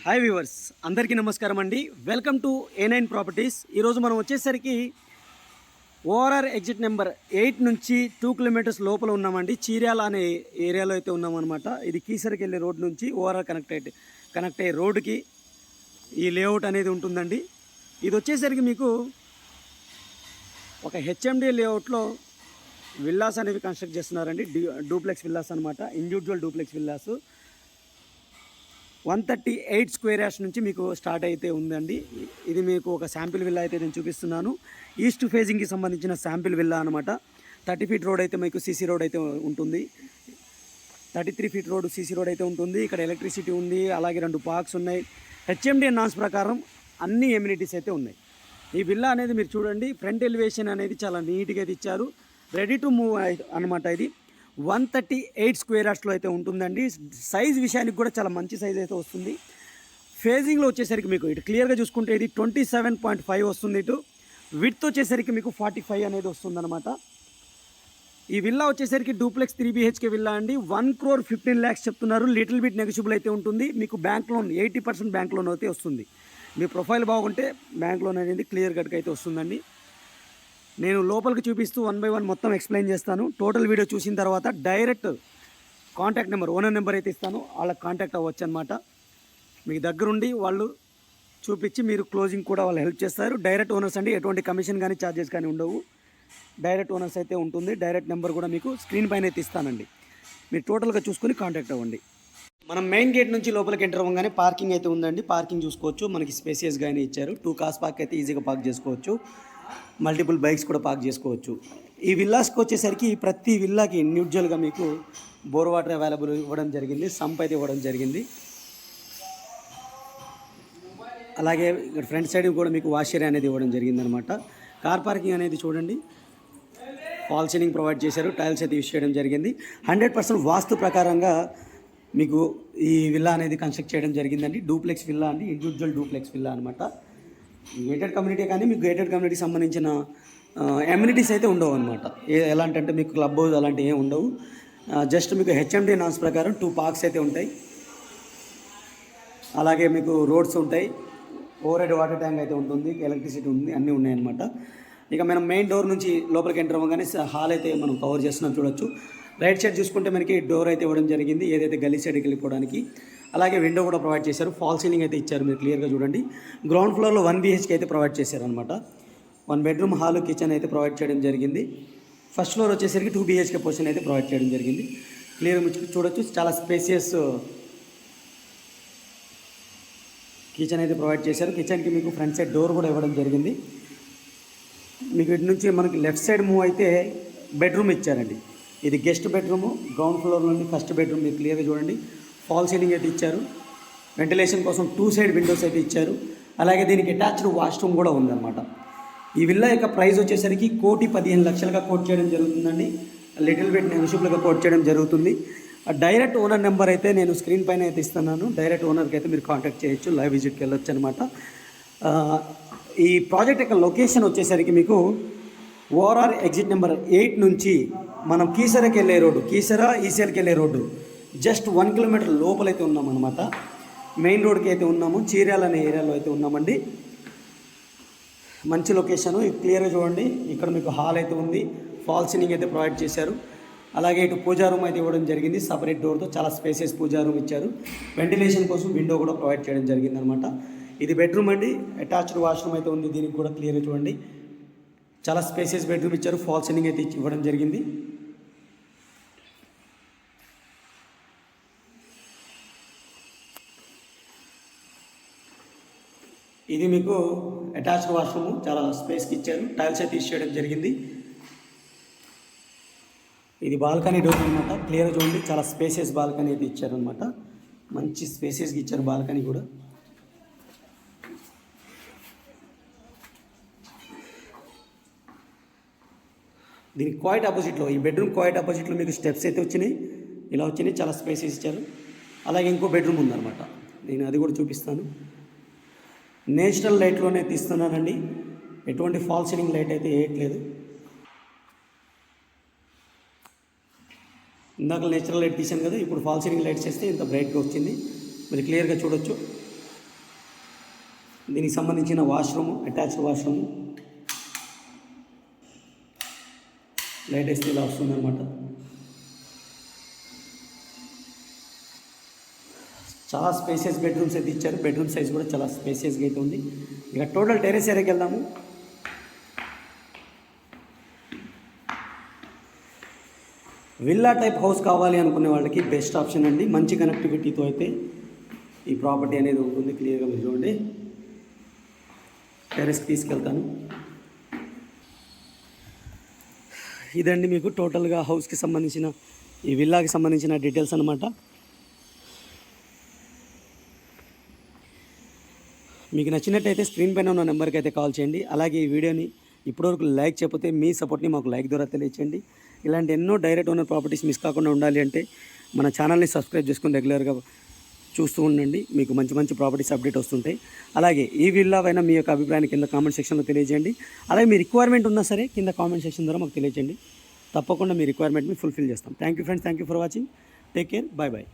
Hi viewers, అందరికీ నమస్కారం అండి. Welcome to A9 properties. ఈరోజు మనం వచ్చేసరికి ఓఆర్ఆర్ ఎగ్జిట్ నెంబర్ 8 నుంచి 2 కిలోమీటర్స్ లోపల ఉన్నామండి. చీర్యాల అనే ఏరియాలో అయితే ఉన్నామన్నమాట. ఇది కీసరికి వెళ్ళే రోడ్ నుంచి ఓఆర్ఆర్ కనెక్ట్ అయ్యే రోడ్డుకి ఈ లేఅవుట్ అనేది ఉంటుందండి. ఇది వచ్చేసరికి మీకు ఒక హెచ్ఎండి లేఅవుట్లో విల్లాస్ అనేవి కన్స్ట్రక్ట్ చేస్తున్నారండి. డూప్లెక్స్ విల్లాస్ అనమాట, individual duplex villas. 138 square yards నుంచి మీకు స్టార్ట్ అయితే ఉందండి. ఇది మీకు ఒక శాంపిల్ విల్లా అయితే నేను చూపిస్తున్నాను. ఈస్ట్ ఫేజింగ్కి సంబంధించిన శాంపిల్ విల్లా అనమాట. 30 ఫీట్ రోడ్ అయితే మీకు సీసీ రోడ్ అయితే ఉంటుంది. 33 ఫీట్ రోడ్ సీసీ రోడ్ అయితే ఉంటుంది. ఇక్కడ ఎలక్ట్రిసిటీ ఉంది, అలాగే 2 పార్క్స్ ఉన్నాయి. హెచ్ఎండి నాన్స్ ప్రకారం అన్ని ఎమ్యూనిటీస్ అయితే ఉన్నాయి. ఈ విల్లా అనేది మీరు చూడండి, ఫ్రంట్ ఎలివేషన్ అనేది చాలా నీట్గా అయితే ఇచ్చారు. రెడీ టు మూవ్ అనమాట. ఇది 138 స్క్వేర్ యార్డ్స్లో అయితే ఉంటుందండి. సైజ్ విషయానికి కూడా చాలా మంచి సైజ్ అయితే వస్తుంది. ఫేజింగ్లో వచ్చేసరికి మీకు ఇటు క్లియర్గా చూసుకుంటే ఇది 27.5 వస్తుంది. ఇటు విడ్త్ వచ్చేసరికి మీకు 45 అనేది వస్తుందన్నమాట. ఈ విల్లా వచ్చేసరికి డూప్లెక్స్ 3 BHK విల్లా అండి. 1,15,00,000 చెప్తున్నారు. లిటిల్ బిట్ నెగోషియబుల్ అయితే ఉంటుంది. మీకు బ్యాంక్ లోన్ 80% బ్యాంక్ లోన్ అయితే వస్తుంది. మీ ప్రొఫైల్ బాగుంటే బ్యాంక్ లోన్ అనేది క్లియర్ కట్గా అయితే వస్తుందండి. నేను లోపలికి చూపిస్తూ 1 బై 1 మొత్తం ఎక్స్ప్లెయిన్ చేస్తాను. టోటల్ వీడియో చూసిన తర్వాత direct contact number, owner number అయితే ఇస్తాను, వాళ్ళకి కాంటాక్ట్ అవ్వచ్చు అనమాట. మీకు దగ్గరుండి వాళ్ళు చూపించి మీరు క్లోజింగ్ కూడా వాళ్ళు హెల్ప్ చేస్తారు. డైరెక్ట్ ఓనర్స్ అండి, ఎటువంటి కమిషన్ కానీ ఛార్జెస్ కానీ ఉండవు. డైరెక్ట్ ఓనర్స్ అయితే ఉంటుంది. డైరెక్ట్ నెంబర్ కూడా మీకు స్క్రీన్ పైన అయితే ఇస్తానండి. మీరు టోటల్గా చూసుకొని కాంటాక్ట్ అవ్వండి. మనం మెయిన్ గేట్ నుంచి లోపలికి ఎంటర్ అవ్వగానే పార్కింగ్ అయితే ఉందండి. పార్కింగ్ చూసుకోవచ్చు. మనకి స్పేసియస్గానే ఇచ్చారు. 2 కార్స్ పార్క్ అయితే ఈజీగా పార్క్ చేసుకోవచ్చు. మల్టిపుల్ బైక్స్ కూడా పార్క్ చేసుకోవచ్చు. ఈ విల్లాస్కి వచ్చేసరికి ప్రతి విల్లాకి ఇండివిజువల్గా మీకు బోర్ వాటర్ అవైలబుల్ ఇవ్వడం జరిగింది. సంప్ అయితే ఇవ్వడం జరిగింది. అలాగే ఇక్కడ ఫ్రంట్ సైడ్ కూడా మీకు వాష్ ఏరియా అనేది ఇవ్వడం జరిగిందనమాట. కార్ పార్కింగ్ అనేది చూడండి, ఫాల్ సీలింగ్ ప్రొవైడ్ చేశారు. టైల్స్ అయితే యూస్ చేయడం జరిగింది. 100% వాస్తు ప్రకారంగా మీకు ఈ విల్లా అనేది కన్స్ట్రక్ట్ చేయడం జరిగిందండి. డూప్లెక్స్ విల్లా అండి, ఇండివిజువల్ డూప్లెక్స్ విల్లా అనమాట. గేటెడ్ కమ్యూనిటీ కానీ మీకు గేటెడ్ కమ్యూనిటీకి సంబంధించిన ఎమ్యూనిటీస్ అయితే ఉండవు అనమాట. ఎలా అంటే మీకు క్లబ్ హౌస్ అలాంటివి ఏమి ఉండవు. జస్ట్ మీకు హెచ్ఎండి నాన్స్ ప్రకారం 2 పార్క్స్ అయితే ఉంటాయి. అలాగే మీకు రోడ్స్ ఉంటాయి. ఓవర్ హెడ్ వాటర్ ట్యాంక్ అయితే ఉంటుంది. ఎలక్ట్రిసిటీ ఉంది, అన్నీ ఉన్నాయన్నమాట. ఇక మనం మెయిన్ డోర్ నుంచి లోపలికి ఎంటర్ అవ్వగానే హాల్ అయితే మనం కవర్ చేస్తున్నాం, చూడొచ్చు. రైట్ సైడ్ చూసుకుంటే మనకి డోర్ అయితే ఇవ్వడం జరిగింది, ఏదైతే గల్లీ సైడ్కి వెళ్ళిపోవడానికి. అలాగే విండో కూడా ప్రొవైడ్ చేశారు. ఫాల్ సీలింగ్ అయితే ఇచ్చారు, మీరు క్లియర్గా చూడండి. గ్రౌండ్ ఫ్లోర్లో 1 BHK అయితే ప్రొవైడ్ చేశారు అనమాట. 1 బెడ్రూమ్, హాలు, కిచెన్ అయితే ప్రొవైడ్ చేయడం జరిగింది. ఫస్ట్ ఫ్లోర్ వచ్చేసరికి 2 BHK పోర్షన్ అయితే ప్రొవైడ్ చేయడం జరిగింది. క్లియర్గా చూడొచ్చు. చాలా స్పేసియస్ కిచెన్ అయితే ప్రొవైడ్ చేశారు. కిచెన్కి మీకు ఫ్రంట్ సైడ్ డోర్ కూడా ఇవ్వడం జరిగింది. మీకు ఇటు నుంచి మనకి లెఫ్ట్ సైడ్ మూవ్ అయితే బెడ్రూమ్ ఇచ్చారండి. ఇది గెస్ట్ బెడ్రూము. గ్రౌండ్ ఫ్లోర్లోని ఫస్ట్ బెడ్రూమ్ మీరు క్లియర్గా చూడండి. ఫాల్ సీలింగ్ అయితే ఇచ్చారు. వెంటిలేషన్ కోసం 2 సైడ్ విండోస్ అయితే ఇచ్చారు. అలాగే దీనికి అటాచ్డ్ వాష్రూమ్ కూడా ఉందన్నమాట. ఈ విల్లా యొక్క ప్రైస్ వచ్చేసరికి 1,15,00,000గా కోట్ చేయడం జరుగుతుందండి. లిటిల్ బిట్ నెగోషియబుల్గా కోట్ చేయడం జరుగుతుంది. డైరెక్ట్ ఓనర్ నెంబర్ అయితే నేను స్క్రీన్ పైన అయితే ఇస్తున్నాను. డైరెక్ట్ ఓనర్కి అయితే మీరు కాంటాక్ట్ చేయొచ్చు, లైవ్ విజిట్కి వెళ్ళొచ్చు అనమాట. ఈ ప్రాజెక్ట్ యొక్క లొకేషన్ వచ్చేసరికి మీకు ఓఆర్ఆర్ ఎగ్జిట్ నెంబర్ 8 నుంచి మనం కీసరాకి వెళ్ళే రోడ్డు, కీసరా ఈసీఎల్కి వెళ్ళే రోడ్డు జస్ట్ 1 కిలోమీటర్ లోపలైతే ఉన్నామన్నమాట. మెయిన్ రోడ్కి అయితే ఉన్నాము. చీర్యాల అనే ఏరియాలో అయితే ఉన్నామండి. మంచి లొకేషను. క్లియర్గా చూడండి. ఇక్కడ మీకు హాల్ అయితే ఉంది. ఫాల్ సీలింగ్ అయితే ప్రొవైడ్ చేశారు. అలాగే ఇటు పూజా రూమ్ అయితే ఇవ్వడం జరిగింది. సపరేట్ డోర్తో చాలా స్పేసెస్ పూజా రూమ్ ఇచ్చారు. వెంటిలేషన్ కోసం విండో కూడా ప్రొవైడ్ చేయడం జరిగింది అనమాట. ఇది బెడ్రూమ్ అండి. అటాచ్డ్ వాష్రూమ్ అయితే ఉంది. దీనికి కూడా క్లియర్గా చూడండి. చాలా స్పేసెస్ బెడ్రూమ్ ఇచ్చారు. ఫాల్ సీలింగ్ అయితే ఇవ్వడం జరిగింది. ఇది మీకు అటాచ్డ్ వాష్రూమ్, చాలా స్పేస్కి ఇచ్చారు. టైల్స్ అయితే యూస్ చేయడం జరిగింది. ఇది బాల్కనీ డోర్ అనమాట. క్లియర్గా చూడండి. చాలా స్పేసెస్ బాల్కనీ అయితే ఇచ్చారనమాట. మంచి స్పేసెస్కి ఇచ్చారు బాల్కనీ కూడా. దీనికి క్వైట్ ఆపోజిట్లో, ఈ బెడ్రూమ్ క్వైట్ ఆపోజిట్లో మీకు స్టెప్స్ అయితే వచ్చినాయి. ఇలా వచ్చినాయి. చాలా స్పేసెస్ ఇచ్చారు. అలాగే ఇంకో బెడ్రూమ్ ఉందన్నమాట. నేను అది కూడా చూపిస్తాను. నేచురల్ లైట్లోనే తీస్తున్నానండి. ఎటువంటి ఫాల్ సీలింగ్ లైట్ అయితే వేయట్లేదు. ఇందాక నేచురల్ లైట్ తీసాను కదా, ఇప్పుడు ఫాల్ సీలింగ్ లైట్స్ వేస్తే ఇంత బ్రైట్గా వచ్చింది. మీరు క్లియర్గా చూడొచ్చు. దీనికి సంబంధించిన వాష్రూమ్, అటాచ్డ్ వాష్రూమ్. లైట్ వేస్తే ఇలా వస్తుంది అనమాట. చాలా స్పేసియస్ బెడ్రూమ్స్ అయితే ఇచ్చారు. బెడ్రూమ్ సైజ్ కూడా చాలా స్పేసియస్గా అయితే ఉంది. ఇక టోటల్ టెరెస్ ఏరియాకి వెళ్దాము. విల్లా టైప్ హౌస్ కావాలి అనుకునే వాళ్ళకి బెస్ట్ ఆప్షన్ అండి. మంచి కనెక్టివిటీతో అయితే ఈ ప్రాపర్టీ అనేది ఉంటుంది. క్లియర్గా మీరు చూడండి. టెరెస్కి తీసుకెళ్తాను. ఇదండి మీకు టోటల్గా హౌస్కి సంబంధించిన, ఈ విల్లాకి సంబంధించిన డీటెయిల్స్ అనమాట. మీకు నచ్చినట్టయితే స్క్రీన్ పైన ఉన్న నెంబర్కి అయితే కాల్ చేయండి. అలాగే ఈ వీడియోని ఇప్పటివరకు లైక్ చేయకపోతే మీ సపోర్ట్ని మాకు లైక్ ద్వారా తెలియచేయండి. ఇలాంటి ఎన్నో డైరెక్ట్ ఓనర్ ప్రాపర్టీస్ మిస్ కాకుండా ఉండాలి అంటే మన ఛానల్ని సబ్స్క్రైబ్ చేసుకుని రెగ్యులర్గా చూస్తూ ఉండండి. మీకు మంచి మంచి ప్రాపర్టీస్ అప్డేట్ వస్తుంటాయి. అలాగే ఈ విల్లా పైన మీ యొక్క అభిప్రాయాన్ని కింద కామెంట్ సెక్షన్లో తెలియజేయండి. అలాగే మీ రిక్వైర్మెంట్ ఉన్నా సరే కింద కామెంట్ సెక్షన్ ద్వారా మాకు తెలియజేయండి. తప్పకుండా మీ రిక్వైర్మెంట్ని ఫుల్ఫిల్ చేస్తాం. Thank you friends. Thank you for watching. Take care. Bye bye.